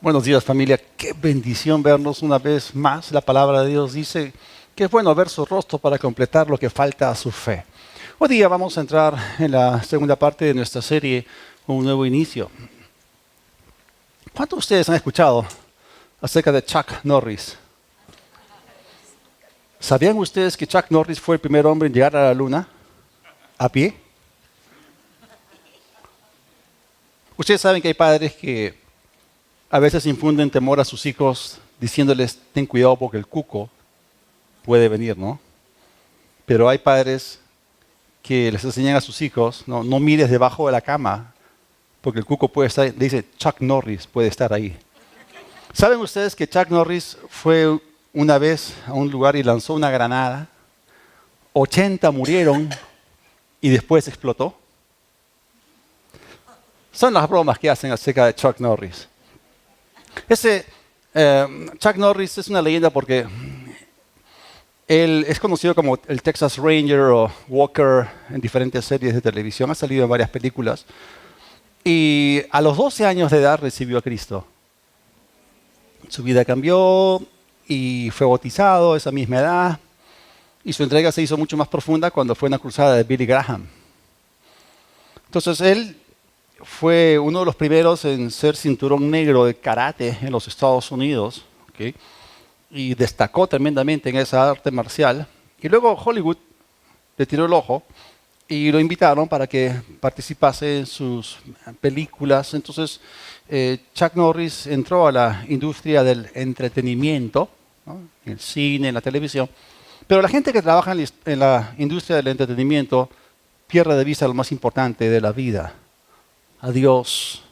Buenos días, familia. Qué bendición vernos una vez más. La palabra de Dios dice que es bueno ver su rostro para completar lo que falta a su fe. Hoy día vamos a entrar en la segunda parte de nuestra serie, Un Nuevo Inicio. ¿Cuántos de ustedes han escuchado acerca de Chuck Norris? ¿Sabían ustedes que Chuck Norris fue el primer hombre en llegar a la luna a pie? Ustedes saben que hay padres que a veces infunden temor a sus hijos diciéndoles, ten cuidado porque el cuco puede venir, ¿no? Pero hay padres que les enseñan a sus hijos, no mires debajo de la cama porque el cuco puede estar, le dice, Chuck Norris puede estar ahí. ¿Saben ustedes que Chuck Norris fue una vez a un lugar y lanzó una granada? 80 murieron y después explotó. Son las bromas que hacen acerca de Chuck Norris. Chuck Norris es una leyenda porque él es conocido como el Texas Ranger o Walker en diferentes series de televisión. Ha salido en varias películas. Y a los 12 años de edad recibió a Cristo. Su vida cambió y fue bautizado a esa misma edad. Y su entrega se hizo mucho más profunda cuando fue en la cruzada de Billy Graham. Entonces él fue uno de los primeros en ser cinturón negro de karate en los Estados Unidos, ¿okay? Y destacó tremendamente en esa arte marcial. Y luego Hollywood le tiró el ojo y lo invitaron para que participase en sus películas. Entonces Chuck Norris entró a la industria del entretenimiento, ¿no? En el cine, en la televisión. Pero la gente que trabaja en la industria del entretenimiento pierde de vista lo más importante de la vida: a Dios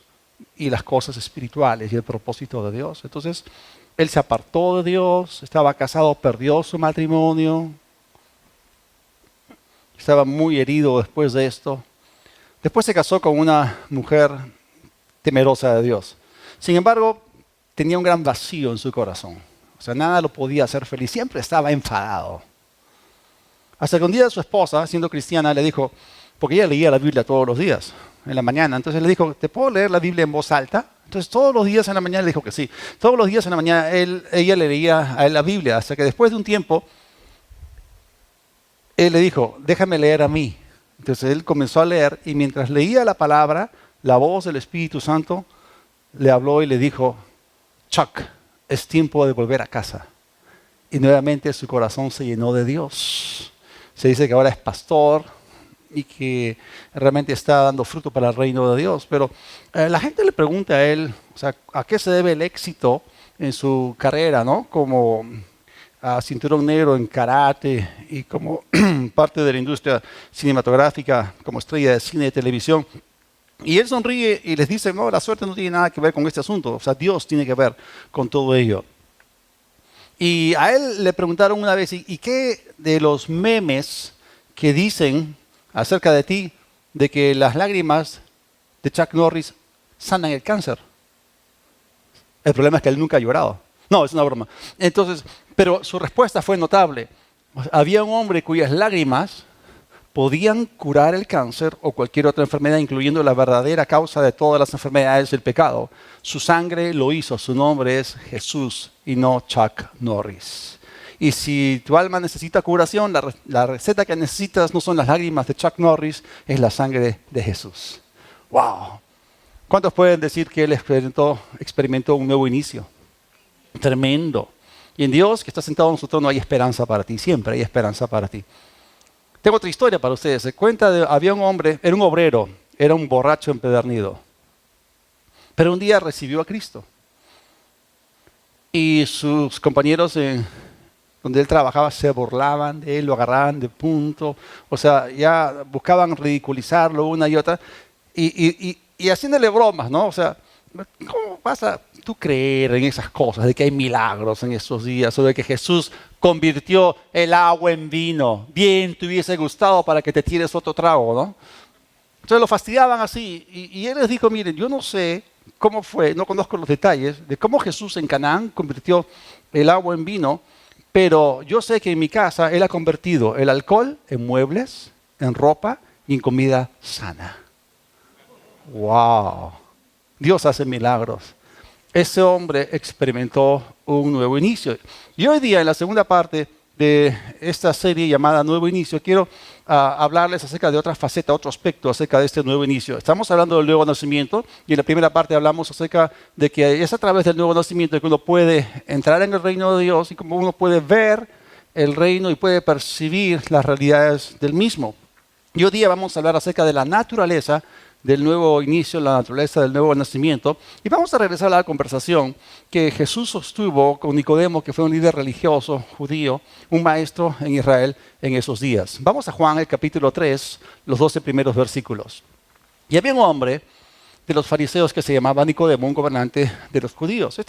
y las cosas espirituales y el propósito de Dios. Entonces, él se apartó de Dios, estaba casado, perdió su matrimonio, estaba muy herido después de esto. Después se casó con una mujer temerosa de Dios. Sin embargo, tenía un gran vacío en su corazón. O sea, nada lo podía hacer feliz, siempre estaba enfadado. Hasta que un día su esposa, siendo cristiana, le dijo, porque ella leía la Biblia todos los días, en la mañana. Entonces le dijo, ¿te puedo leer la Biblia en voz alta? Entonces todos los días en la mañana le dijo que sí. Todos los días en la mañana ella le leía a él la Biblia, hasta que después de un tiempo, él le dijo, déjame leer a mí. Entonces él comenzó a leer y mientras leía la palabra, la voz del Espíritu Santo le habló y le dijo, Chuck, es tiempo de volver a casa. Y nuevamente su corazón se llenó de Dios. Se dice que ahora es pastor y que realmente está dando fruto para el reino de Dios. Pero la gente le pregunta a él, o sea, ¿a qué se debe el éxito en su carrera, ¿no? Como cinturón negro en karate y como parte de la industria cinematográfica, como estrella de cine y televisión. Y él sonríe y les dice, no, la suerte no tiene nada que ver con este asunto. O sea, Dios tiene que ver con todo ello. Y a él le preguntaron una vez, ¿y qué de los memes que dicen acerca de ti, de que las lágrimas de Chuck Norris sanan el cáncer? El problema es que él nunca ha llorado. No, es una broma. Entonces, pero su respuesta fue notable. Había un hombre cuyas lágrimas podían curar el cáncer o cualquier otra enfermedad, incluyendo la verdadera causa de todas las enfermedades, el pecado. Su sangre lo hizo, su nombre es Jesús y no Chuck Norris. Y si tu alma necesita curación, la receta que necesitas no son las lágrimas de Chuck Norris, es la sangre de Jesús. ¡Wow! ¿Cuántos pueden decir que él experimentó un nuevo inicio? Tremendo. Y en Dios, que está sentado en su trono, hay esperanza para ti. Siempre hay esperanza para ti. Tengo otra historia para ustedes. Se cuenta había un hombre, era un obrero, era un borracho empedernido. Pero un día recibió a Cristo. Y sus compañeros donde él trabajaba se burlaban de él, lo agarraban de punto. O sea, ya buscaban ridiculizarlo una y otra. Y haciéndole bromas, ¿no? O sea, ¿cómo vas a tú creer en esas cosas, de que hay milagros en esos días, o de que Jesús convirtió el agua en vino? Bien te hubiese gustado para que te tires otro trago, ¿no? Entonces lo fastidiaban así. Y él les dijo, miren, yo no sé cómo fue, no conozco los detalles de cómo Jesús en Canaán convirtió el agua en vino, pero yo sé que en mi casa Él ha convertido el alcohol en muebles, en ropa y en comida sana. ¡Wow! Dios hace milagros. ese hombre experimentó un nuevo inicio. Y hoy día, en la segunda parte de esta serie llamada Nuevo Inicio, quiero hablarles acerca de otra faceta, otro aspecto acerca de este nuevo inicio. Estamos hablando del nuevo nacimiento y en la primera parte hablamos acerca de que es a través del nuevo nacimiento que uno puede entrar en el reino de Dios y como uno puede ver el reino y puede percibir las realidades del mismo. Y hoy día vamos a hablar acerca de la naturaleza del nuevo inicio, la naturaleza del nuevo nacimiento. Y vamos a regresar a la conversación que Jesús sostuvo con Nicodemo, que fue un líder religioso judío, un maestro en Israel en esos días. Vamos a Juan, el capítulo 3, los 12 primeros versículos. Y había un hombre de los fariseos que se llamaba Nicodemo, un gobernante de los judíos.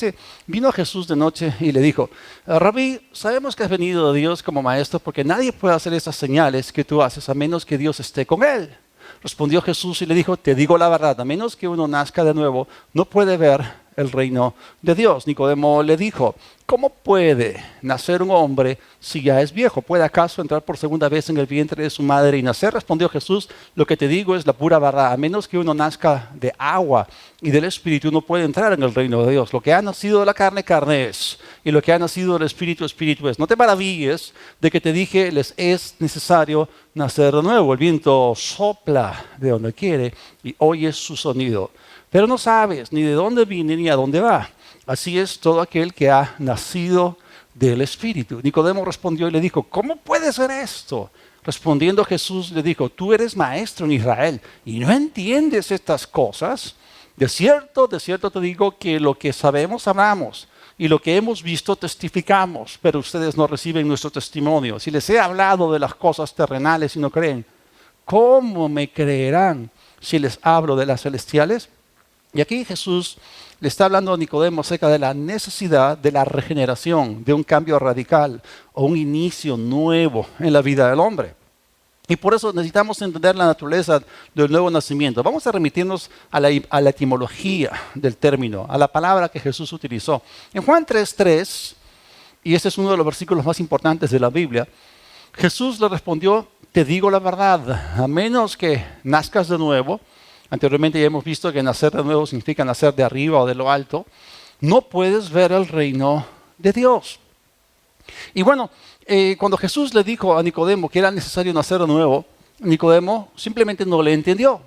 Vino a Jesús de noche y le dijo: Rabí, sabemos que has venido de Dios como maestro, porque nadie puede hacer esas señales que tú haces a menos que Dios esté con él. Respondió Jesús y le dijo: te digo la verdad, a menos que uno nazca de nuevo, no puede ver el reino de Dios. Nicodemo le dijo: ¿cómo puede nacer un hombre si ya es viejo? ¿Puede acaso entrar por segunda vez en el vientre de su madre y nacer? Respondió Jesús: lo que te digo es la pura verdad, a menos que uno nazca de agua y del Espíritu, no puede entrar en el reino de Dios. Lo que ha nacido de la carne, carne es, y lo que ha nacido del Espíritu, Espíritu es. No te maravilles de que te dije, les es necesario nacer de nuevo. El viento sopla de donde quiere y oyes su sonido, pero no sabes ni de dónde viene ni a dónde va. Así es todo aquel que ha nacido del Espíritu. Nicodemo respondió y le dijo: ¿cómo puede ser esto? Respondiendo Jesús le dijo: tú eres maestro en Israel y no entiendes estas cosas. De cierto te digo que lo que sabemos hablamos y lo que hemos visto testificamos, pero ustedes no reciben nuestro testimonio. Si les he hablado de las cosas terrenales y no creen, ¿cómo me creerán si les hablo de las celestiales? Y aquí Jesús le está hablando a Nicodemo acerca de la necesidad de la regeneración, de un cambio radical o un inicio nuevo en la vida del hombre. Y por eso necesitamos entender la naturaleza del nuevo nacimiento. Vamos a remitirnos a la etimología del término, a la palabra que Jesús utilizó. En Juan 3:3, y este es uno de los versículos más importantes de la Biblia, Jesús le respondió: te digo la verdad, a menos que nazcas de nuevo. Anteriormente ya hemos visto que nacer de nuevo significa nacer de arriba o de lo alto. No puedes ver el reino de Dios. Y bueno, cuando Jesús le dijo a Nicodemo que era necesario nacer de nuevo, Nicodemo simplemente no le entendió.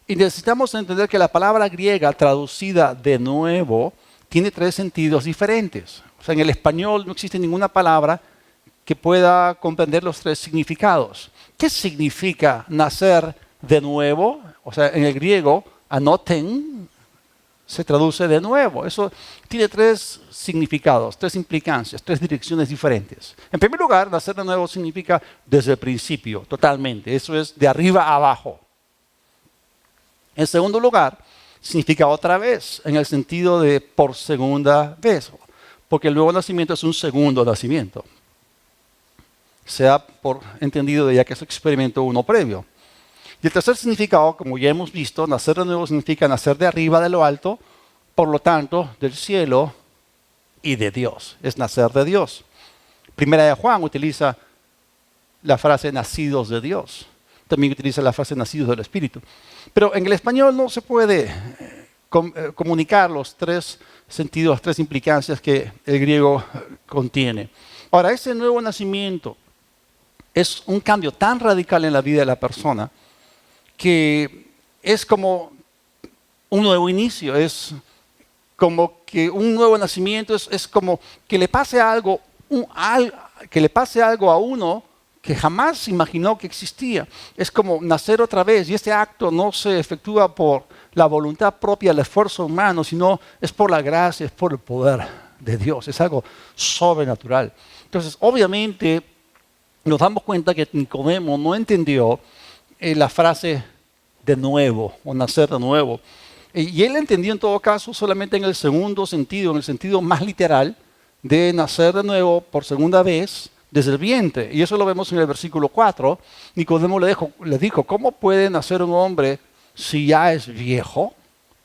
Y necesitamos entender que la palabra griega traducida de nuevo tiene 3 sentidos diferentes. O sea, en el español no existe ninguna palabra que pueda comprender los 3 significados. ¿Qué significa nacer de nuevo? O sea, en el griego, anoten, se traduce de nuevo. Eso tiene 3 significados, 3 implicancias, 3 direcciones diferentes. En primer lugar, nacer de nuevo significa desde el principio, totalmente. Eso es de arriba a abajo. En segundo lugar, significa otra vez, en el sentido de por segunda vez, porque el nuevo nacimiento es un segundo nacimiento. Se da por entendido ya que se experimentó uno previo. Y el tercer significado, como ya hemos visto, nacer de nuevo significa nacer de arriba, de lo alto, por lo tanto, del cielo y de Dios. Es nacer de Dios. Primera de Juan utiliza la frase nacidos de Dios. También utiliza la frase nacidos del Espíritu. Pero en el español no se puede comunicar los 3 sentidos, las 3 implicancias que el griego contiene. Ahora, ese nuevo nacimiento es un cambio tan radical en la vida de la persona que es como un nuevo inicio, es como que un nuevo nacimiento, es como que le pase algo, que le pase algo a uno que jamás imaginó que existía. Es como nacer otra vez, y este acto no se efectúa por la voluntad propia, el esfuerzo humano, sino es por la gracia, es por el poder de Dios, es algo sobrenatural. Entonces, obviamente, nos damos cuenta que Nicodemo no entendió la frase de nuevo o nacer de nuevo. Y él entendió en todo caso solamente en el segundo sentido, en el sentido más literal de nacer de nuevo por segunda vez desde el vientre. Y eso lo vemos en el versículo 4. Nicodemo le dijo, ¿cómo puede nacer un hombre si ya es viejo?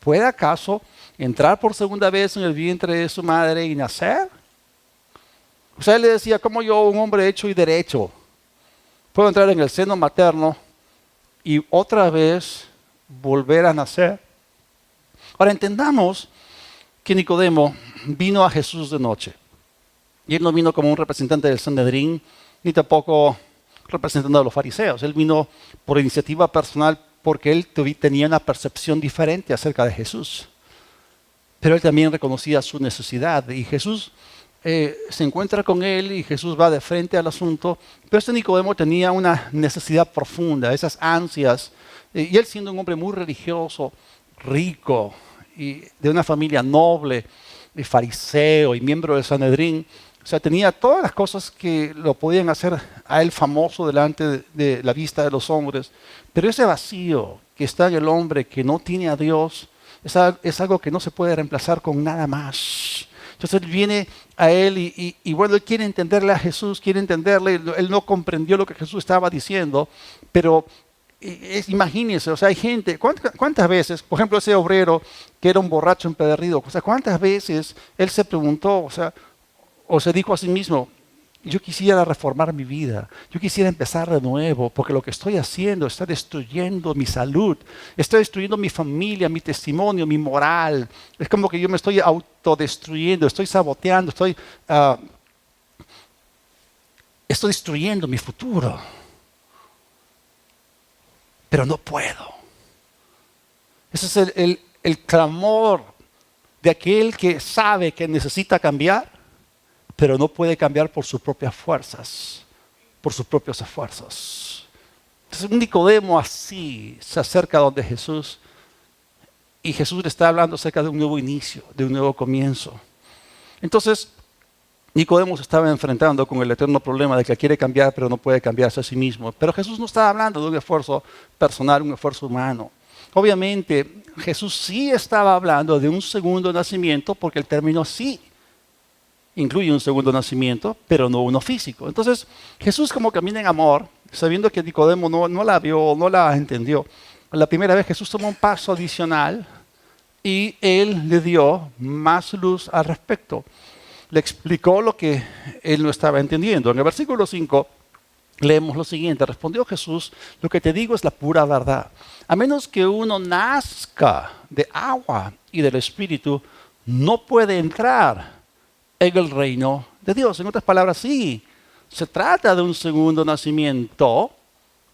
¿Puede acaso entrar por segunda vez en el vientre de su madre y nacer? O sea, él le decía, ¿cómo yo, un hombre hecho y derecho, puedo entrar en el seno materno y otra vez volver a nacer? Ahora entendamos que Nicodemo vino a Jesús de noche. Y él no vino como un representante del Sanedrín, ni tampoco representando a los fariseos. Él vino por iniciativa personal porque él tenía una percepción diferente acerca de Jesús. Pero él también reconocía su necesidad. Y Jesús se encuentra con él y Jesús va de frente al asunto. Pero este Nicodemo tenía una necesidad profunda, esas ansias. Y él siendo un hombre muy religioso, rico, y de una familia noble, y fariseo y miembro del Sanedrín, o sea, tenía todas las cosas que lo podían hacer a él famoso delante de la vista de los hombres. Pero ese vacío que está en el hombre que no tiene a Dios es algo que no se puede reemplazar con nada más. Entonces él viene a él y bueno, él quiere entenderle a Jesús, quiere entenderle. Él no comprendió lo que Jesús estaba diciendo, pero imagínense, o sea, hay gente, ¿cuántas veces, por ejemplo, ese obrero que era un borracho empedernido, o sea, cuántas veces él se preguntó, o se dijo a sí mismo, yo quisiera reformar mi vida, yo quisiera empezar de nuevo, porque lo que estoy haciendo está destruyendo mi salud, está destruyendo mi familia, mi testimonio, mi moral. Es como que yo me estoy autodestruyendo, estoy saboteando, estoy destruyendo mi futuro. Pero no puedo. Ese es el clamor de aquel que sabe que necesita cambiar, pero no puede cambiar por sus propias fuerzas, por sus propios esfuerzos. Entonces un Nicodemo así se acerca donde Jesús y Jesús le está hablando acerca de un nuevo inicio, de un nuevo comienzo. Entonces Nicodemo se estaba enfrentando con el eterno problema de que quiere cambiar pero no puede cambiarse a sí mismo. Pero Jesús no estaba hablando de un esfuerzo personal, un esfuerzo humano. Obviamente Jesús sí estaba hablando de un segundo nacimiento porque el término sí incluye un segundo nacimiento, pero no uno físico. Entonces, Jesús como camina en amor, sabiendo que Nicodemo no la vio, no la entendió. La primera vez Jesús tomó un paso adicional y Él le dio más luz al respecto. Le explicó lo que Él no estaba entendiendo. En el versículo 5 leemos lo siguiente. Respondió Jesús, lo que te digo es la pura verdad. A menos que uno nazca de agua y del Espíritu, no puede entrar en el reino de Dios. En otras palabras, sí, se trata de un segundo nacimiento,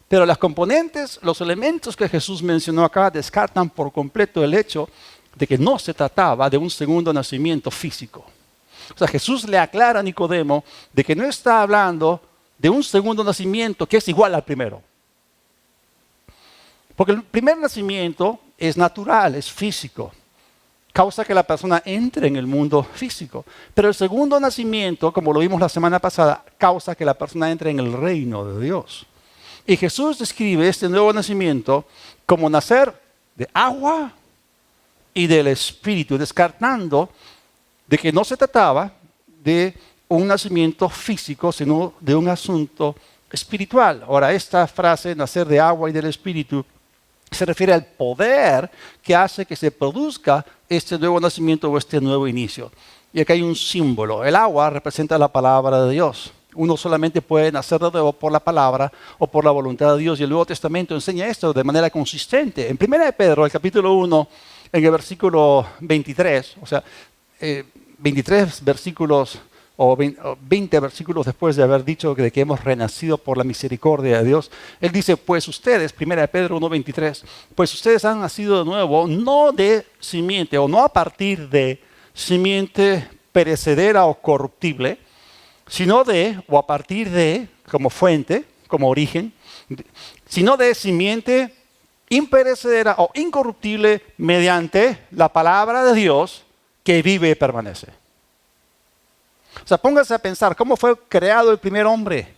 pero las componentes, los elementos que Jesús mencionó acá descartan por completo el hecho de que no se trataba de un segundo nacimiento físico. O sea, Jesús le aclara a Nicodemo de que no está hablando de un segundo nacimiento que es igual al primero. Porque el primer nacimiento es natural, es físico. Causa que la persona entre en el mundo físico. Pero el segundo nacimiento, como lo vimos la semana pasada, causa que la persona entre en el reino de Dios. Y Jesús describe este nuevo nacimiento como nacer de agua y del Espíritu, descartando de que no se trataba de un nacimiento físico, sino de un asunto espiritual. Ahora, esta frase, nacer de agua y del Espíritu, se refiere al poder que hace que se produzca este nuevo nacimiento o este nuevo inicio. Y aquí hay un símbolo. El agua representa la palabra de Dios. Uno solamente puede nacer de nuevo por la palabra o por la voluntad de Dios. Y el Nuevo Testamento enseña esto de manera consistente. En 1 de Pedro, el capítulo 1, en el versículo 23, o sea, 23 versículos o 20 versículos después de haber dicho de que hemos renacido por la misericordia de Dios, él dice, pues ustedes, 1 de Pedro 1:23, pues ustedes han nacido de nuevo, no de simiente o no a partir de simiente perecedera o corruptible, sino de, o a partir de, como fuente, como origen, sino de simiente imperecedera o incorruptible mediante la palabra de Dios que vive y permanece. O sea, póngase a pensar, ¿cómo fue creado el primer hombre?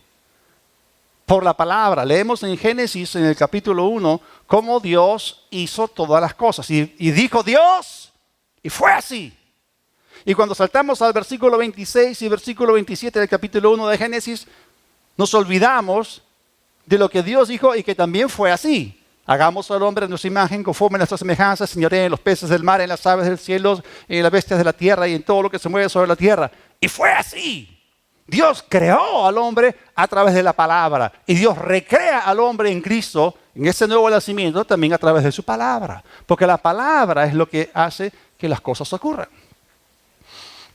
Por la palabra. Leemos en Génesis, en el capítulo 1, cómo Dios hizo todas las cosas. Y dijo Dios, y fue así. Y cuando saltamos al versículo 26 y versículo 27 del capítulo 1 de Génesis, nos olvidamos de lo que Dios dijo y que también fue así. Hagamos al hombre en nuestra imagen, conforme a nuestra semejanza, señoreen en los peces del mar, en las aves del cielo, en las bestias de la tierra y en todo lo que se mueve sobre la tierra. Y fue así. Dios creó al hombre a través de la palabra. Y Dios recrea al hombre en Cristo, en ese nuevo nacimiento, también a través de su palabra. Porque la palabra es lo que hace que las cosas ocurran.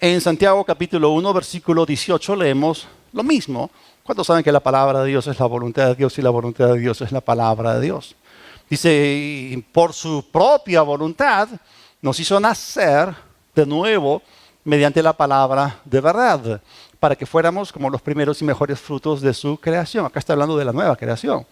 En Santiago capítulo 1, versículo 18 leemos lo mismo. ¿Cuántos saben que la palabra de Dios es la voluntad de Dios y la voluntad de Dios es la palabra de Dios? Dice, por su propia voluntad nos hizo nacer de nuevo mediante la palabra de verdad, para que fuéramos como los primeros y mejores frutos de su creación. Acá está hablando de la nueva creación.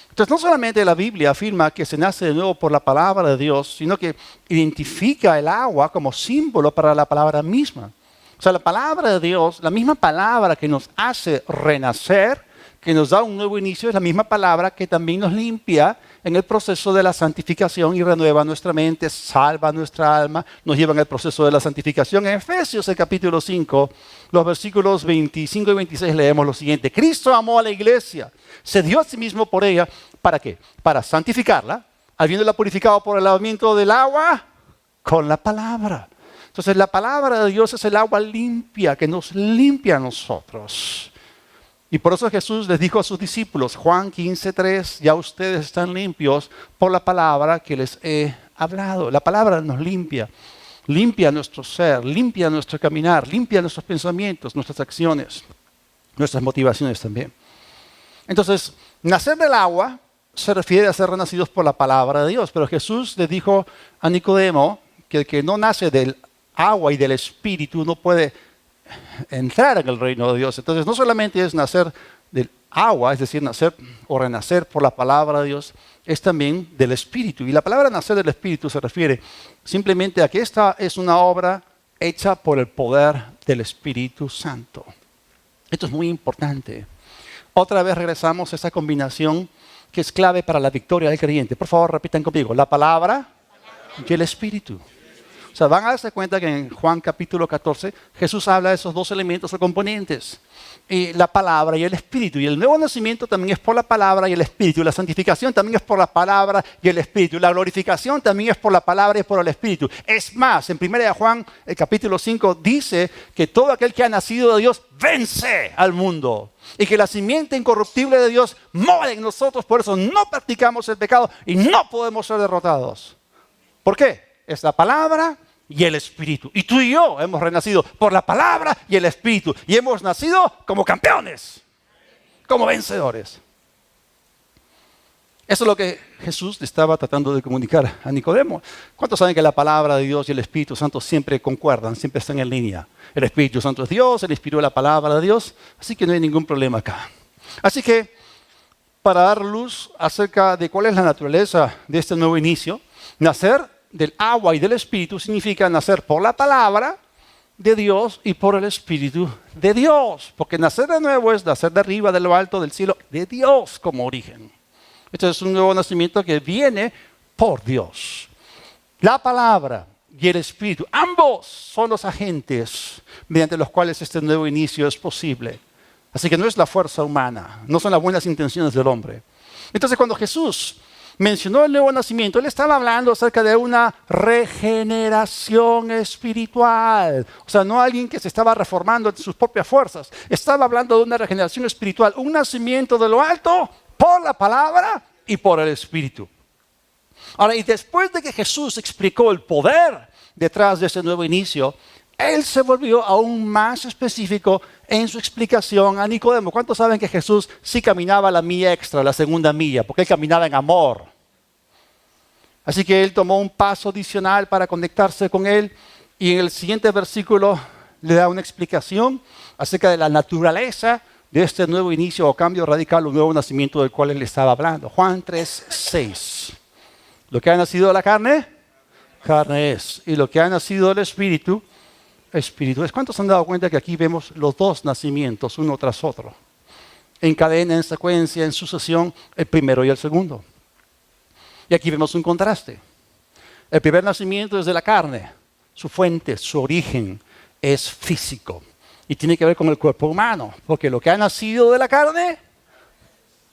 Entonces, no solamente la Biblia afirma que se nace de nuevo por la palabra de Dios, sino que identifica el agua como símbolo para la palabra misma. O sea, la palabra de Dios, la misma palabra que nos hace renacer, que nos da un nuevo inicio, es la misma palabra que también nos limpia en el proceso de la santificación y renueva nuestra mente, salva nuestra alma, nos lleva en el proceso de la santificación. En Efesios, el capítulo 5, los versículos 25 y 26 leemos lo siguiente. Cristo amó a la iglesia, se dio a sí mismo por ella. ¿Para qué? Para santificarla, habiéndola purificado por el lavamiento del agua con la palabra. Entonces la palabra de Dios es el agua limpia que nos limpia a nosotros. Y por eso Jesús les dijo a sus discípulos, Juan 15:3, ya ustedes están limpios por la palabra que les he hablado. La palabra nos limpia, limpia nuestro ser, limpia nuestro caminar, limpia nuestros pensamientos, nuestras acciones, nuestras motivaciones también. Entonces, nacer del agua se refiere a ser renacidos por la palabra de Dios. Pero Jesús le dijo a Nicodemo que el que no nace del agua y del espíritu no puede entrar en el reino de Dios. Entonces, no solamente es nacer del agua, es decir, nacer o renacer por la palabra de Dios, es también del espíritu. Y la palabra nacer del espíritu se refiere simplemente a que esta es una obra hecha por el poder del Espíritu Santo. Esto es muy importante. Otra vez regresamos a esa combinación que es clave para la victoria del creyente. Por favor, repitan conmigo. La palabra y el espíritu. O sea, van a darse cuenta que en Juan capítulo 14 Jesús habla de esos dos elementos o componentes. La palabra y el espíritu. Y el nuevo nacimiento también es por la palabra y el espíritu. La santificación también es por la palabra y el espíritu. La glorificación también es por la palabra y por el espíritu. Es más, en 1 Juan el capítulo 5 dice que todo aquel que ha nacido de Dios vence al mundo. Y que la simiente incorruptible de Dios mora en nosotros. Por eso no practicamos el pecado y no podemos ser derrotados. ¿Por qué? Es la palabra y el espíritu. Y tú y yo hemos renacido por la palabra y el espíritu. Y hemos nacido como campeones, como vencedores. Eso es lo que Jesús le estaba tratando de comunicar a Nicodemo. ¿Cuántos saben que la palabra de Dios y el Espíritu Santo siempre concuerdan, siempre están en línea? El Espíritu Santo es Dios, el Espíritu es la palabra de Dios, así que no hay ningún problema acá. Así que, para dar luz acerca de cuál es la naturaleza de este nuevo inicio, nacer del agua y del Espíritu significa nacer por la palabra de Dios y por el Espíritu de Dios. Porque nacer de nuevo es nacer de arriba, de lo alto, del cielo, de Dios como origen. Este es un nuevo nacimiento que viene por Dios. La palabra y el Espíritu, ambos son los agentes mediante los cuales este nuevo inicio es posible. Así que no es la fuerza humana, no son las buenas intenciones del hombre. Entonces, cuando Jesús mencionó el nuevo nacimiento, él estaba hablando acerca de una regeneración espiritual. O sea, no alguien que se estaba reformando en sus propias fuerzas. Estaba hablando de una regeneración espiritual, un nacimiento de lo alto por la palabra y por el Espíritu. Ahora, y después de que Jesús explicó el poder detrás de ese nuevo inicio, él se volvió aún más específico en su explicación a Nicodemo. ¿Cuántos saben que Jesús sí caminaba la milla extra, la segunda milla? Porque él caminaba en amor. Así que él tomó un paso adicional para conectarse con él y en el siguiente versículo le da una explicación acerca de la naturaleza de este nuevo inicio o cambio radical, un nuevo nacimiento del cual él estaba hablando. Juan 3:6. Lo que ha nacido de la carne, carne es. Y lo que ha nacido del Espíritu, Espíritu es. ¿Cuántos han dado cuenta que aquí vemos los dos nacimientos, uno tras otro? En cadena, en secuencia, en sucesión, el primero y el segundo. Y aquí vemos un contraste. El primer nacimiento es de la carne. Su fuente, su origen es físico. Y tiene que ver con el cuerpo humano. Porque lo que ha nacido de la carne,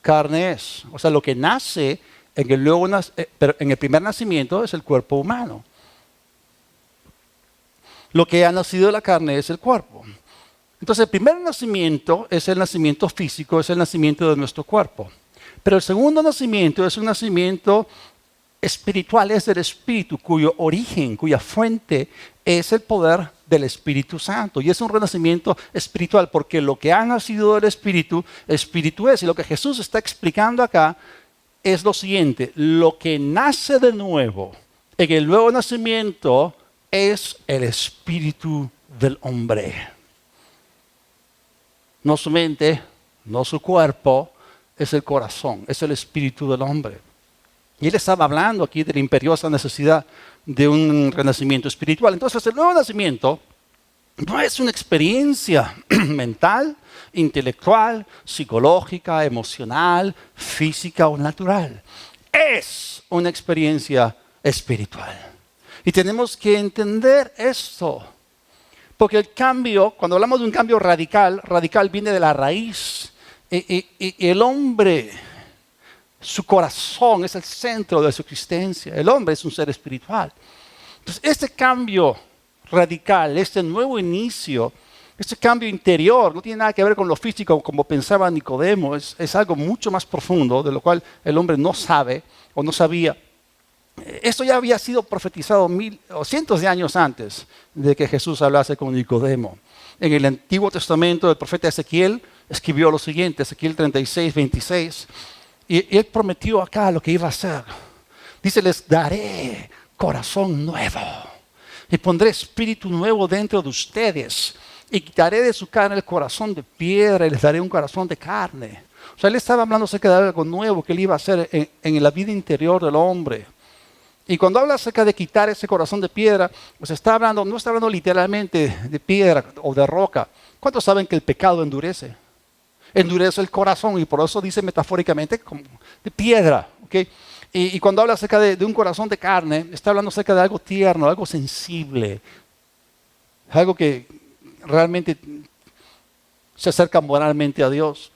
carne es. O sea, lo que nace pero en el primer nacimiento es el cuerpo humano. Lo que ha nacido de la carne es el cuerpo. Entonces, el primer nacimiento es el nacimiento físico, es el nacimiento de nuestro cuerpo. Pero el segundo nacimiento es un nacimiento espiritual, es el Espíritu, cuyo origen, cuya fuente es el poder del Espíritu Santo. Y es un renacimiento espiritual, porque lo que ha nacido del Espíritu, Espíritu es. Y lo que Jesús está explicando acá es lo siguiente: lo que nace de nuevo en el nuevo nacimiento es el espíritu del hombre. No su mente, no su cuerpo, es el corazón, es el espíritu del hombre. Y él estaba hablando aquí de la imperiosa necesidad de un renacimiento espiritual. Entonces, el nuevo nacimiento no es una experiencia mental, intelectual, psicológica, emocional, física o natural. Es una experiencia espiritual. Y tenemos que entender esto. Porque el cambio, cuando hablamos de un cambio radical, radical viene de la raíz. Y el hombre, su corazón es el centro de su existencia. El hombre es un ser espiritual. Entonces, este cambio radical, este nuevo inicio, este cambio interior, no tiene nada que ver con lo físico como pensaba Nicodemo. Es algo mucho más profundo, de lo cual el hombre no sabe o no sabía. Esto ya había sido profetizado cientos de años antes de que Jesús hablase con Nicodemo. En el Antiguo Testamento, el profeta Ezequiel escribió lo siguiente, Ezequiel 36, 26, y él prometió acá lo que iba a hacer. Dice: les daré corazón nuevo y pondré espíritu nuevo dentro de ustedes y quitaré de su carne el corazón de piedra y les daré un corazón de carne. O sea, él estaba hablando acerca de algo nuevo que él iba a hacer en la vida interior del hombre. Y cuando habla acerca de quitar ese corazón de piedra, pues no está hablando literalmente de piedra o de roca. ¿Cuántos saben que el pecado endurece? Endurece el corazón, y por eso dice metafóricamente como de piedra. ¿Okay? Y cuando habla acerca de un corazón de carne, está hablando acerca de algo tierno, algo sensible, algo que realmente se acerca moralmente a Dios.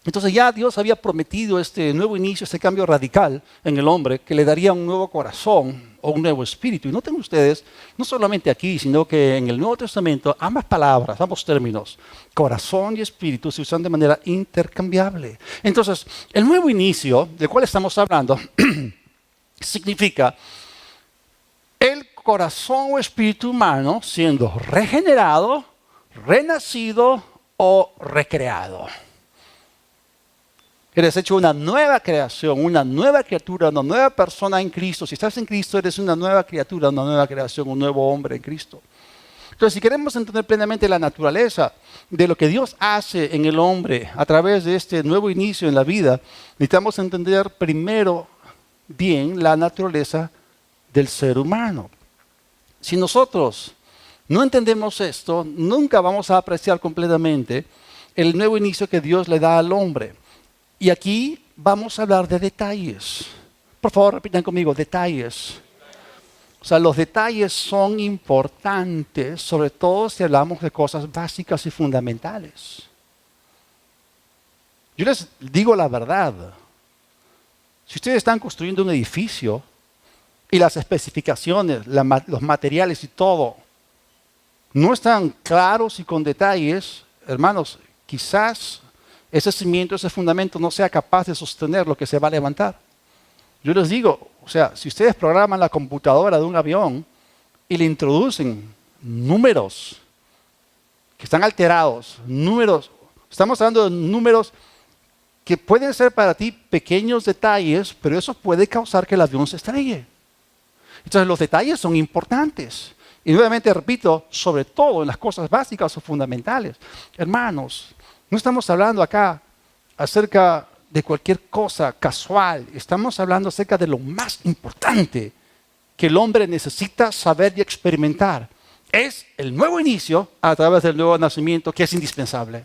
Entonces ya Dios había prometido este nuevo inicio, este cambio radical en el hombre, que le daría un nuevo corazón o un nuevo espíritu. Y noten ustedes, no solamente aquí, sino que en el Nuevo Testamento, ambas palabras, ambos términos, corazón y espíritu, se usan de manera intercambiable. Entonces, el nuevo inicio del cual estamos hablando significa el corazón o espíritu humano siendo regenerado, renacido o recreado. Eres hecho una nueva creación, una nueva criatura, una nueva persona en Cristo. Si estás en Cristo, eres una nueva criatura, una nueva creación, un nuevo hombre en Cristo. Entonces, si queremos entender plenamente la naturaleza de lo que Dios hace en el hombre a través de este nuevo inicio en la vida, necesitamos entender primero bien la naturaleza del ser humano. Si nosotros no entendemos esto, nunca vamos a apreciar completamente el nuevo inicio que Dios le da al hombre. Y aquí vamos a hablar de detalles. Por favor, repitan conmigo, detalles. O sea, los detalles son importantes, sobre todo si hablamos de cosas básicas y fundamentales. Yo les digo la verdad. Si ustedes están construyendo un edificio y las especificaciones, los materiales y todo no están claros y con detalles, hermanos, quizás ese cimiento, ese fundamento no sea capaz de sostener lo que se va a levantar. Yo les digo, o sea, si ustedes programan la computadora de un avión y le introducen números que están alterados, números, estamos hablando de números que pueden ser para ti pequeños detalles, pero eso puede causar que el avión se estrelle. Entonces los detalles son importantes. Y nuevamente repito, sobre todo en las cosas básicas o fundamentales. Hermanos, no estamos hablando acá acerca de cualquier cosa casual. Estamos hablando acerca de lo más importante que el hombre necesita saber y experimentar. Es el nuevo inicio a través del nuevo nacimiento, que es indispensable.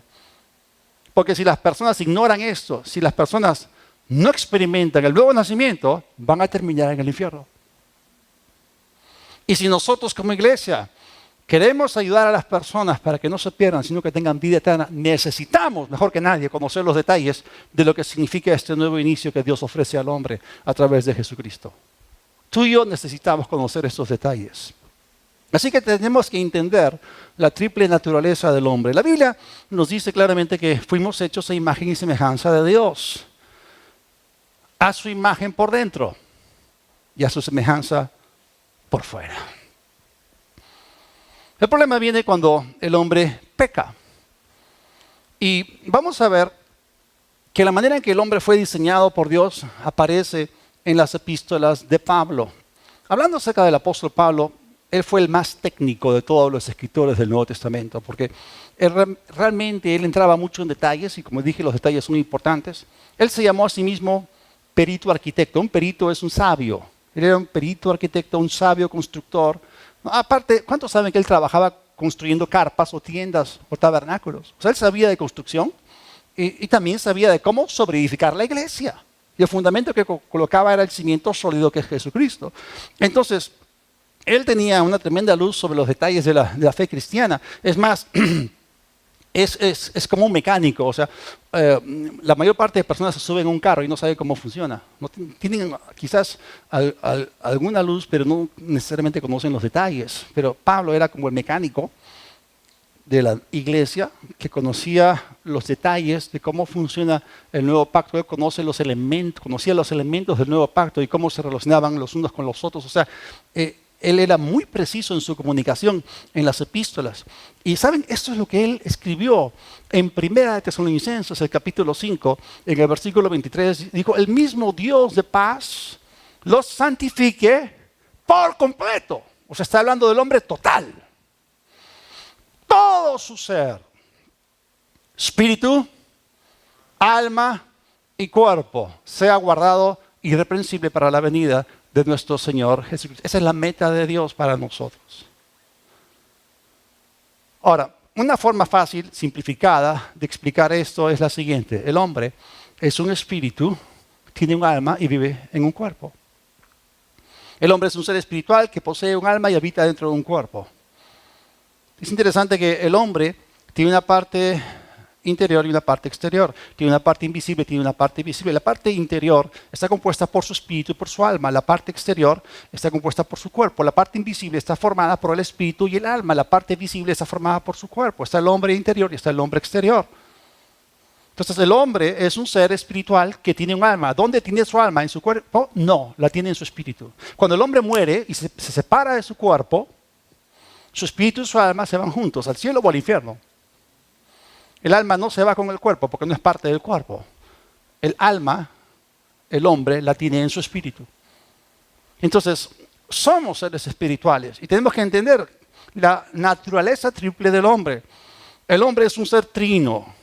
Porque si las personas ignoran esto, si las personas no experimentan el nuevo nacimiento, van a terminar en el infierno. Y si nosotros como iglesia queremos ayudar a las personas para que no se pierdan, sino que tengan vida eterna, necesitamos, mejor que nadie, conocer los detalles de lo que significa este nuevo inicio que Dios ofrece al hombre a través de Jesucristo. Tú y yo necesitamos conocer estos detalles. Así que tenemos que entender la triple naturaleza del hombre. La Biblia nos dice claramente que fuimos hechos a imagen y semejanza de Dios. A su imagen por dentro y a su semejanza por fuera. El problema viene cuando el hombre peca. Y vamos a ver que la manera en que el hombre fue diseñado por Dios aparece en las epístolas de Pablo. Hablando acerca del apóstol Pablo, él fue el más técnico de todos los escritores del Nuevo Testamento, porque realmente él entraba mucho en detalles, y como dije, los detalles son importantes. Él se llamó a sí mismo perito arquitecto. Un perito es un sabio. Él era un perito arquitecto, un sabio constructor. Aparte, ¿cuántos saben que él trabajaba construyendo carpas o tiendas o tabernáculos? O sea, él sabía de construcción y también sabía de cómo sobreedificar la iglesia. Y el fundamento que colocaba era el cimiento sólido que es Jesucristo. Entonces, él tenía una tremenda luz sobre los detalles de la fe cristiana. Es más, es como un mecánico. O sea, la mayor parte de personas se suben a un carro y no saben cómo funciona. No tienen quizás alguna luz, pero no necesariamente conocen los detalles. Pero Pablo era como el mecánico de la iglesia que conocía los detalles de cómo funciona el nuevo pacto. Él conocía los elementos del nuevo pacto y cómo se relacionaban los unos con los otros. O sea, él era muy preciso en su comunicación en las epístolas. Y saben, esto es lo que él escribió en 1 Tesalonicenses, el capítulo 5, en el versículo 23. Dijo, el mismo Dios de paz los santifique por completo. O sea, está hablando del hombre total. Todo su ser, espíritu, alma y cuerpo, sea guardado irreprensible para la venida de nuestro Señor Jesucristo. Esa es la meta de Dios para nosotros. Ahora, una forma fácil, simplificada, de explicar esto es la siguiente. El hombre es un espíritu, tiene un alma y vive en un cuerpo. El hombre es un ser espiritual que posee un alma y habita dentro de un cuerpo. Es interesante que el hombre tiene una parte interior y una parte exterior. Tiene una parte invisible, tiene una parte visible. La parte interior está compuesta por su espíritu y por su alma. La parte exterior está compuesta por su cuerpo. La parte invisible está formada por el espíritu y el alma. La parte visible está formada por su cuerpo. Está el hombre interior y está el hombre exterior. Entonces el hombre es un ser espiritual que tiene un alma. ¿Dónde tiene su alma? ¿En su cuerpo? No, la tiene en su espíritu. Cuando el hombre muere y se separa de su cuerpo, su espíritu y su alma se van juntos, al cielo o al infierno. El alma no se va con el cuerpo porque no es parte del cuerpo. El alma, el hombre, la tiene en su espíritu. Entonces, somos seres espirituales y tenemos que entender la naturaleza triple del hombre. El hombre es un ser trino.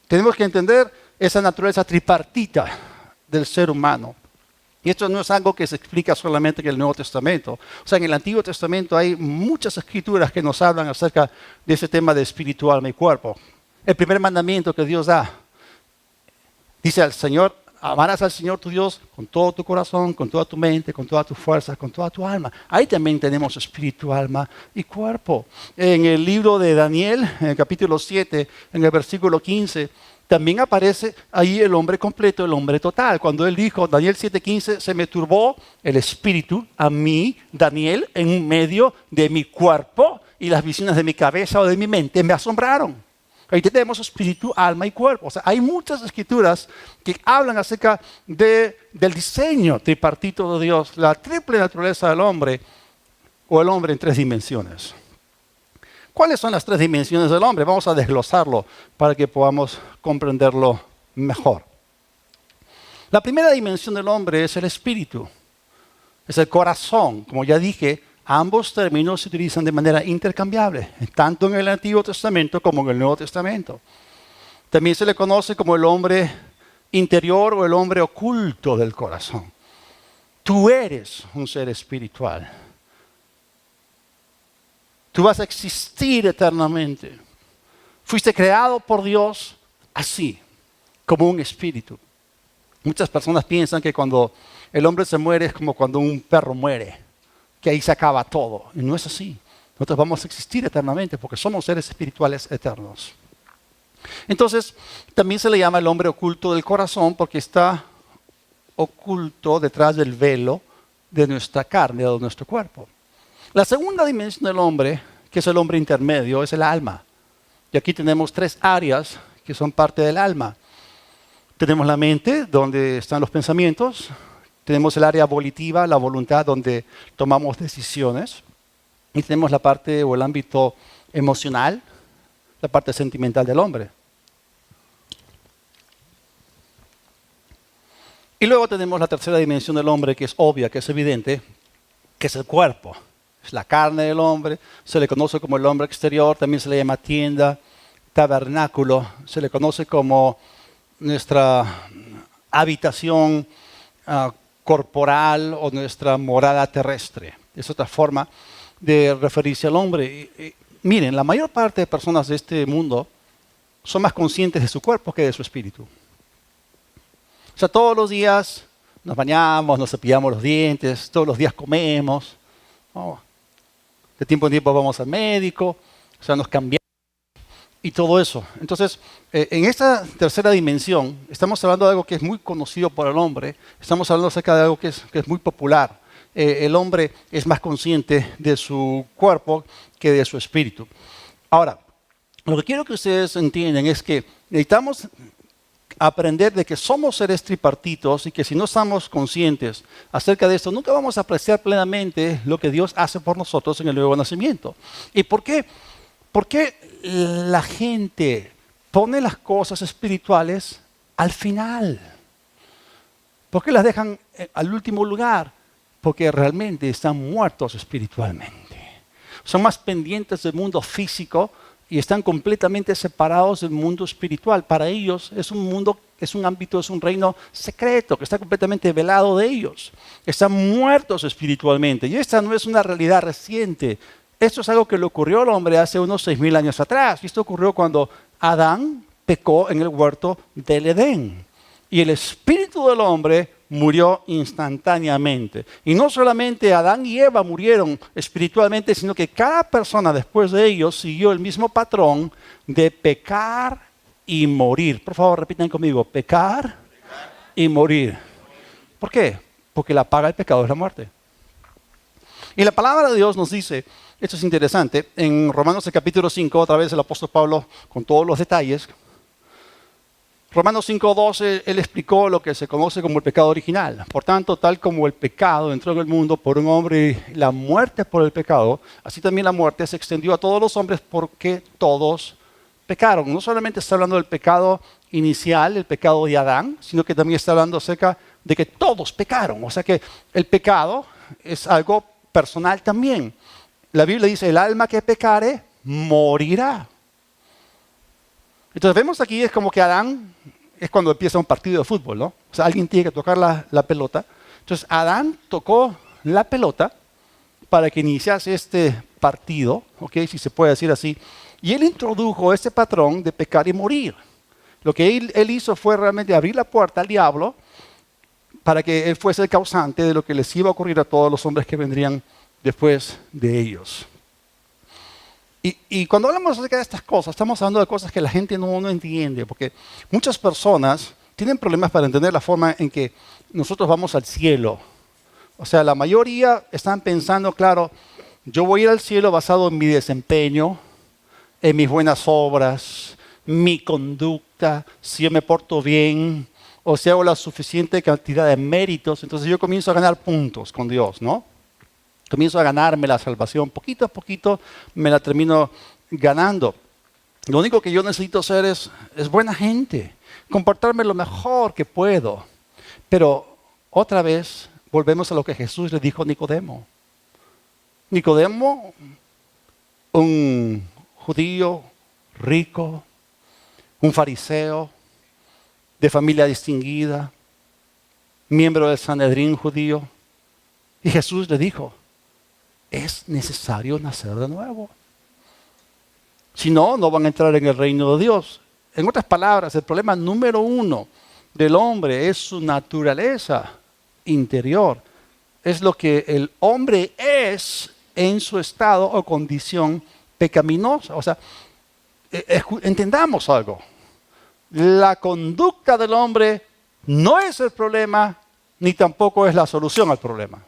Tenemos que entender esa naturaleza tripartita del ser humano. Y esto no es algo que se explica solamente en el Nuevo Testamento. O sea, en el Antiguo Testamento hay muchas escrituras que nos hablan acerca de ese tema de espíritu, alma y cuerpo. El primer mandamiento que Dios da, dice al Señor, amarás al Señor tu Dios con todo tu corazón, con toda tu mente, con toda tu fuerza, con toda tu alma. Ahí también tenemos espíritu, alma y cuerpo. En el libro de Daniel, en el capítulo 7, en el versículo 15, también aparece ahí el hombre completo, el hombre total. Cuando él dijo, Daniel 7:15, se me turbó el espíritu a mí, Daniel, en medio de mi cuerpo y las visiones de mi cabeza o de mi mente me asombraron. Ahí tenemos espíritu, alma y cuerpo. O sea, hay muchas escrituras que hablan acerca del diseño tripartito de Dios, la triple naturaleza del hombre o el hombre en 3 dimensiones. ¿Cuáles son las 3 dimensiones del hombre? Vamos a desglosarlo para que podamos comprenderlo mejor. La primera dimensión del hombre es el espíritu, es el corazón. Como ya dije, ambos términos se utilizan de manera intercambiable, tanto en el Antiguo Testamento como en el Nuevo Testamento. También se le conoce como el hombre interior o el hombre oculto del corazón. Tú eres un ser espiritual. Tú vas a existir eternamente. Fuiste creado por Dios así, como un espíritu. Muchas personas piensan que cuando el hombre se muere es como cuando un perro muere, que ahí se acaba todo. Y no es así. Nosotros vamos a existir eternamente porque somos seres espirituales eternos. Entonces, también se le llama el hombre oculto del corazón porque está oculto detrás del velo de nuestra carne o de nuestro cuerpo. La segunda dimensión del hombre, que es el hombre intermedio, es el alma. Y aquí tenemos 3 áreas que son parte del alma. Tenemos la mente, donde están los pensamientos. Tenemos el área volitiva, la voluntad, donde tomamos decisiones. y tenemos la parte o el ámbito emocional, la parte sentimental del hombre. Y luego tenemos la tercera dimensión del hombre, que es obvia, que es evidente, que es el cuerpo. Es la carne del hombre, se le conoce como el hombre exterior, también se le llama tienda, tabernáculo, se le conoce como nuestra habitación corporal o nuestra morada terrestre. Es otra forma de referirse al hombre. Miren, la mayor parte de personas de este mundo son más conscientes de su cuerpo que de su espíritu. O sea, todos los días nos bañamos, nos cepillamos los dientes, todos los días comemos, ¿no? De tiempo en tiempo vamos al médico, o sea, nos cambiamos y todo eso. Entonces, en esta tercera dimensión, estamos hablando de algo que es muy conocido por el hombre, estamos hablando acerca de algo que es muy popular. El hombre es más consciente de su cuerpo que de su espíritu. Ahora, lo que quiero que ustedes entiendan es que necesitamos aprender de que somos seres tripartitos y que si no estamos conscientes acerca de esto, nunca vamos a apreciar plenamente lo que Dios hace por nosotros en el nuevo nacimiento. ¿Y por qué? ¿Por qué la gente pone las cosas espirituales al final? ¿Por qué las dejan al último lugar? Porque realmente están muertos espiritualmente. Son más pendientes del mundo físico y están completamente separados del mundo espiritual. Para ellos es un mundo, es un ámbito, es un reino secreto que está completamente velado de ellos. Están muertos espiritualmente y esta no es una realidad reciente. Esto es algo que le ocurrió al hombre hace unos 6,000 años atrás. Y esto ocurrió cuando Adán pecó en el huerto del Edén. Y el espíritu del hombre murió instantáneamente. Y no solamente Adán y Eva murieron espiritualmente, sino que cada persona después de ellos siguió el mismo patrón de pecar y morir. Por favor, repitan conmigo, pecar y morir. ¿Por qué? Porque la paga del pecado es la muerte. Y la palabra de Dios nos dice, esto es interesante, en Romanos el capítulo 5, otra vez el apóstol Pablo con todos los detalles, Romanos 5:12, él explicó lo que se conoce como el pecado original. Por tanto, tal como el pecado entró en el mundo por un hombre y la muerte por el pecado, así también la muerte se extendió a todos los hombres porque todos pecaron. No solamente está hablando del pecado inicial, el pecado de Adán, sino que también está hablando acerca de que todos pecaron. O sea que el pecado es algo personal también. La Biblia dice, el alma que pecare, morirá. Entonces vemos aquí es como que Adán es cuando empieza un partido de fútbol, ¿no? O sea, alguien tiene que tocar la pelota. Entonces Adán tocó la pelota para que iniciase este partido, ¿ok? Si se puede decir así. Y él introdujo ese patrón de pecar y morir. Lo que él hizo fue realmente abrir la puerta al diablo para que él fuese el causante de lo que les iba a ocurrir a todos los hombres que vendrían después de ellos. Y cuando hablamos acerca de estas cosas, estamos hablando de cosas que la gente no entiende, porque muchas personas tienen problemas para entender la forma en que nosotros vamos al cielo. O sea, la mayoría están pensando, claro, yo voy a ir al cielo basado en mi desempeño, en mis buenas obras, mi conducta, si yo me porto bien, o si hago la suficiente cantidad de méritos, entonces yo comienzo a ganar puntos con Dios, ¿no? Comienzo a ganarme la salvación, poquito a poquito me la termino ganando. Lo único que yo necesito hacer es buena gente, comportarme lo mejor que puedo. Pero otra vez volvemos a lo que Jesús le dijo a Nicodemo. Nicodemo, un judío rico, un fariseo de familia distinguida, miembro del Sanedrín judío. Y Jesús le dijo, es necesario nacer de nuevo. Si no, no van a entrar en el reino de Dios. En otras palabras, el problema número uno del hombre es su naturaleza interior. Es lo que el hombre es en su estado o condición pecaminosa. O sea, entendamos algo. La conducta del hombre no es el problema, ni tampoco es la solución al problema.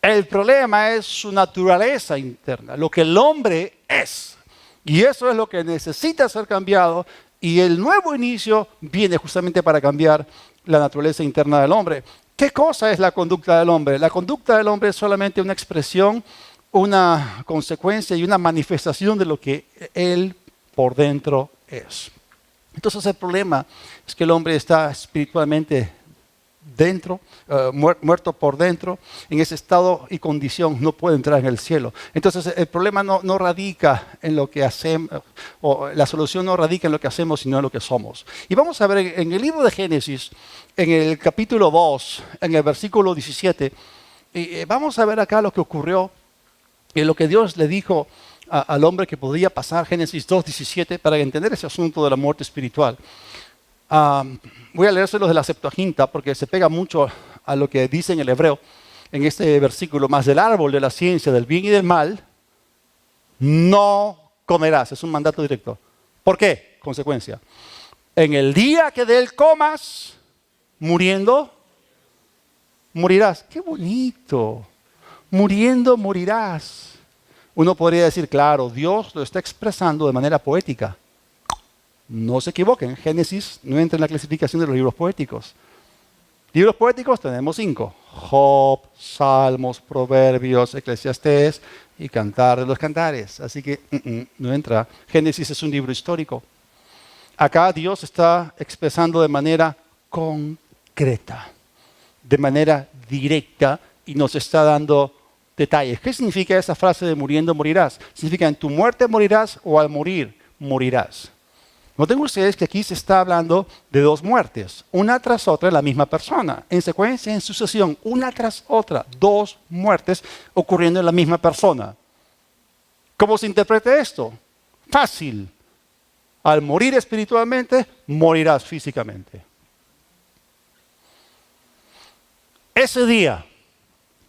El problema es su naturaleza interna, lo que el hombre es. Y eso es lo que necesita ser cambiado. Y el nuevo inicio viene justamente para cambiar la naturaleza interna del hombre. ¿Qué cosa es la conducta del hombre? La conducta del hombre es solamente una expresión una consecuencia y una manifestación de lo que Él por dentro es. Entonces el problema es que el hombre está espiritualmente dentro, muerto por dentro, en ese estado y condición no puede entrar en el cielo. Entonces el problema no radica en lo que hacemos, o la solución no radica en lo que hacemos, sino en lo que somos. Y vamos a ver en el libro de Génesis, en el capítulo 2, en el versículo 17, y vamos a ver acá lo que ocurrió y lo que Dios le dijo al hombre que podía pasar, Génesis 2:17, para entender ese asunto de la muerte espiritual. Voy a leérselo de la Septuaginta porque se pega mucho a lo que dice en el hebreo, en este versículo: más del árbol de la ciencia del bien y del mal no comerás. Es un mandato directo. ¿Por qué? Consecuencia. En el día que de él comas, muriendo, morirás. ¡Qué bonito! Muriendo, morirás. Uno podría decir, claro, Dios lo está expresando de manera poética. No se equivoquen, Génesis no entra en la clasificación de los libros poéticos. Libros poéticos tenemos 5. Job, Salmos, Proverbios, Eclesiastés y Cantar de los Cantares. Así que no entra. Génesis es un libro histórico. Acá Dios está expresando de manera concreta, de manera directa, y nos está dando detalles. ¿Qué significa esa frase de muriendo morirás? Significa en tu muerte morirás o al morir morirás. Noten ustedes que aquí se está hablando de 2 muertes, una tras otra en la misma persona, en secuencia, en sucesión, una tras otra, 2 muertes ocurriendo en la misma persona. ¿Cómo se interpreta esto? Fácil. Al morir espiritualmente, morirás físicamente. Ese día,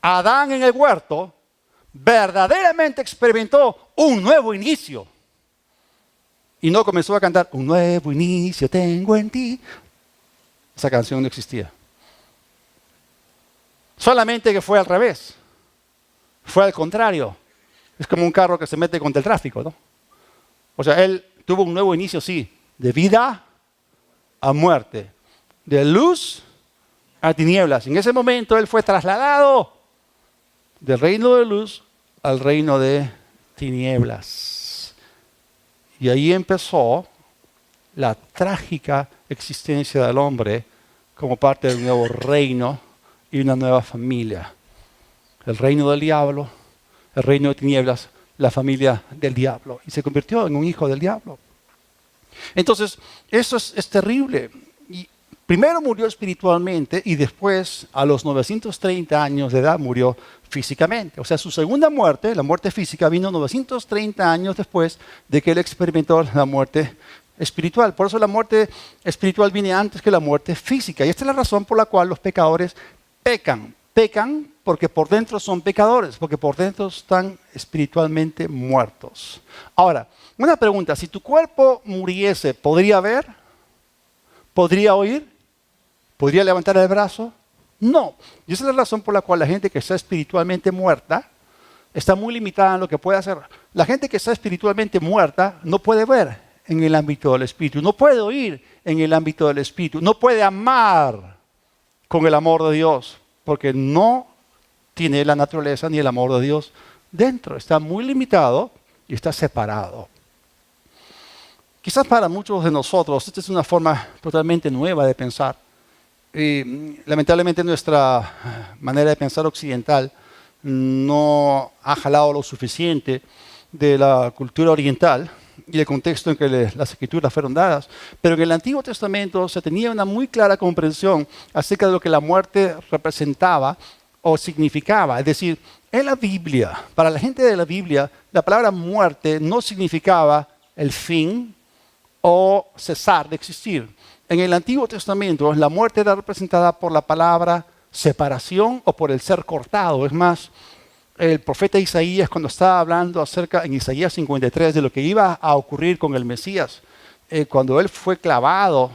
Adán en el huerto verdaderamente experimentó un nuevo inicio. Y no comenzó a cantar, un nuevo inicio tengo en ti. Esa canción no existía. Solamente que fue al revés. Fue al contrario. Es como un carro que se mete contra el tráfico, ¿no? O sea, él tuvo un nuevo inicio, sí, de vida a muerte, de luz a tinieblas. En ese momento él fue trasladado del reino de luz al reino de tinieblas. Y ahí empezó la trágica existencia del hombre como parte de un nuevo reino y una nueva familia. El reino del diablo, el reino de tinieblas, la familia del diablo. Y se convirtió en un hijo del diablo. Entonces, eso es terrible. Y primero murió espiritualmente y después, a los 930 años de edad, murió físicamente. O sea, su segunda muerte, la muerte física, vino 930 años después de que él experimentó la muerte espiritual. Por eso la muerte espiritual viene antes que la muerte física. Y esta es la razón por la cual los pecadores pecan. Pecan porque por dentro son pecadores, porque por dentro están espiritualmente muertos. Ahora, una pregunta: si tu cuerpo muriese, ¿podría ver? ¿Podría oír? ¿Podría levantar el brazo? No. Y esa es la razón por la cual la gente que está espiritualmente muerta está muy limitada en lo que puede hacer. La gente que está espiritualmente muerta no puede ver en el ámbito del espíritu, no puede oír en el ámbito del espíritu, no puede amar con el amor de Dios, porque no tiene la naturaleza ni el amor de Dios dentro. Está muy limitado y está separado. Quizás para muchos de nosotros esta es una forma totalmente nueva de pensar. Y lamentablemente nuestra manera de pensar occidental no ha jalado lo suficiente de la cultura oriental y el contexto en que las escrituras fueron dadas. Pero en el Antiguo Testamento se tenía una muy clara comprensión acerca de lo que la muerte representaba o significaba. Es decir, en la Biblia, para la gente de la Biblia, la palabra muerte no significaba el fin o cesar de existir. En el Antiguo Testamento, la muerte era representada por la palabra separación o por el ser cortado. Es más, el profeta Isaías, cuando estaba hablando acerca, en Isaías 53, de lo que iba a ocurrir con el Mesías, cuando él fue clavado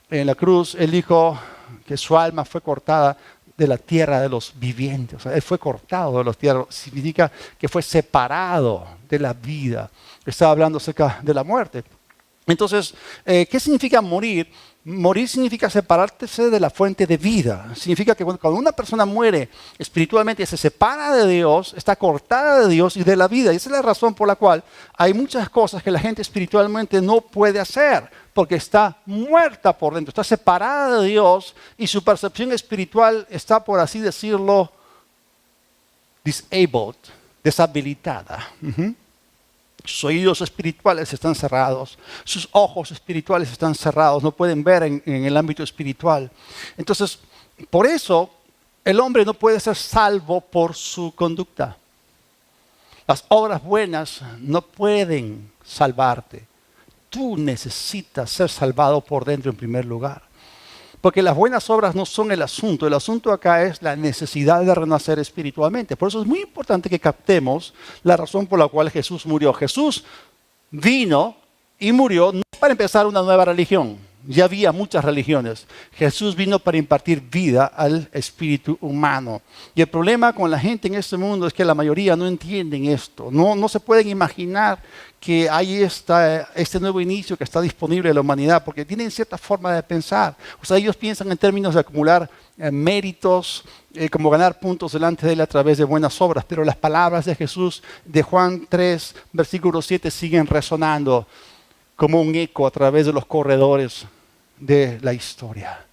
en la cruz, él dijo que su alma fue cortada de la tierra de los vivientes. O sea, él fue cortado de los tierras, significa que fue separado de la vida. Estaba hablando acerca de la muerte. Entonces, ¿qué significa morir? Morir significa separarse de la fuente de vida. Significa que cuando una persona muere espiritualmente, se separa de Dios, está cortada de Dios y de la vida. Y esa es la razón por la cual hay muchas cosas que la gente espiritualmente no puede hacer, porque está muerta por dentro, está separada de Dios y su percepción espiritual está, por así decirlo, disabled, deshabilitada. Sus oídos espirituales están cerrados, sus ojos espirituales están cerrados, no pueden ver en el ámbito espiritual. Entonces, por eso el hombre no puede ser salvo por su conducta. Las obras buenas no pueden salvarte. Tú necesitas ser salvado por dentro en primer lugar. Porque las buenas obras no son el asunto acá es la necesidad de renacer espiritualmente. Por eso es muy importante que captemos la razón por la cual Jesús murió. Jesús vino y murió no para empezar una nueva religión. Ya había muchas religiones. Jesús vino para impartir vida al espíritu humano. Y el problema con la gente en este mundo es que la mayoría no entienden esto. No se pueden imaginar que hay este nuevo inicio que está disponible en la humanidad, porque tienen cierta forma de pensar. O sea, ellos piensan en términos de acumular méritos, como ganar puntos delante de Él a través de buenas obras. Pero las palabras de Jesús de Juan 3, versículo 7 siguen resonando como un eco a través de los corredores de la historia.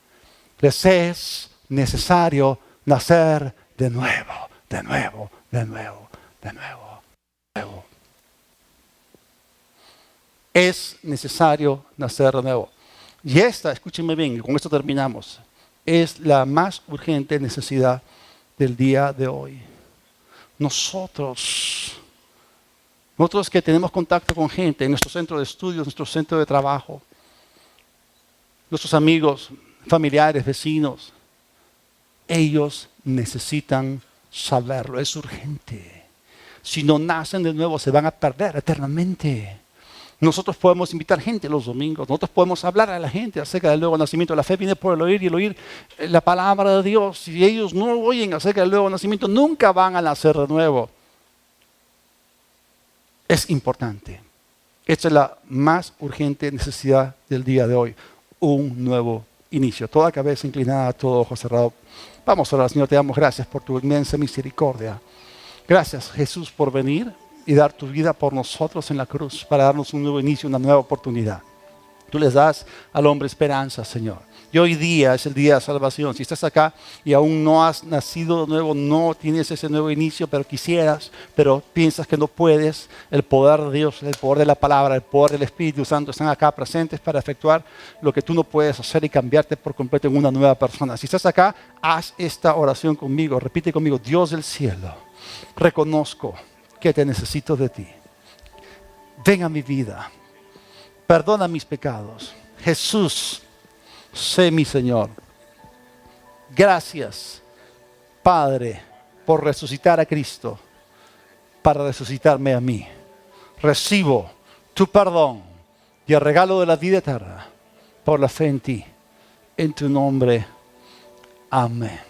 Les es necesario nacer de nuevo, de nuevo, de nuevo, de nuevo, de nuevo. Es necesario nacer de nuevo. Y esta, escúchenme bien, y con esto terminamos, es la más urgente necesidad del día de hoy. Nosotros que tenemos contacto con gente en nuestro centro de estudios, nuestro centro de trabajo, nuestros amigos, familiares, vecinos, ellos necesitan saberlo, es urgente. Si no nacen de nuevo, se van a perder eternamente. Nosotros podemos invitar gente los domingos, nosotros podemos hablar a la gente acerca del nuevo nacimiento. La fe viene por el oír y el oír la palabra de Dios. Si ellos no oyen acerca del nuevo nacimiento, nunca van a nacer de nuevo. Es importante. Esta es la más urgente necesidad del día de hoy. Un nuevo inicio. Toda cabeza inclinada, todo ojo cerrado. Vamos a orar, Señor, te damos gracias por tu inmensa misericordia. Gracias, Jesús, por venir y dar tu vida por nosotros en la cruz para darnos un nuevo inicio, una nueva oportunidad. Tú les das al hombre esperanza, Señor. Y hoy día es el día de salvación. Si estás acá y aún no has nacido de nuevo, no tienes ese nuevo inicio, pero quisieras, pero piensas que no puedes, el poder de Dios, el poder de la palabra, el poder del Espíritu Santo están acá presentes para efectuar lo que tú no puedes hacer y cambiarte por completo en una nueva persona. Si estás acá, haz esta oración conmigo. Repite conmigo: Dios del cielo, reconozco que te necesito de ti. Ven a mi vida. Perdona mis pecados. Jesús, sé mi Señor. Gracias, Padre, por resucitar a Cristo para resucitarme a mí. Recibo tu perdón y el regalo de la vida eterna por la fe en ti. En tu nombre. Amén.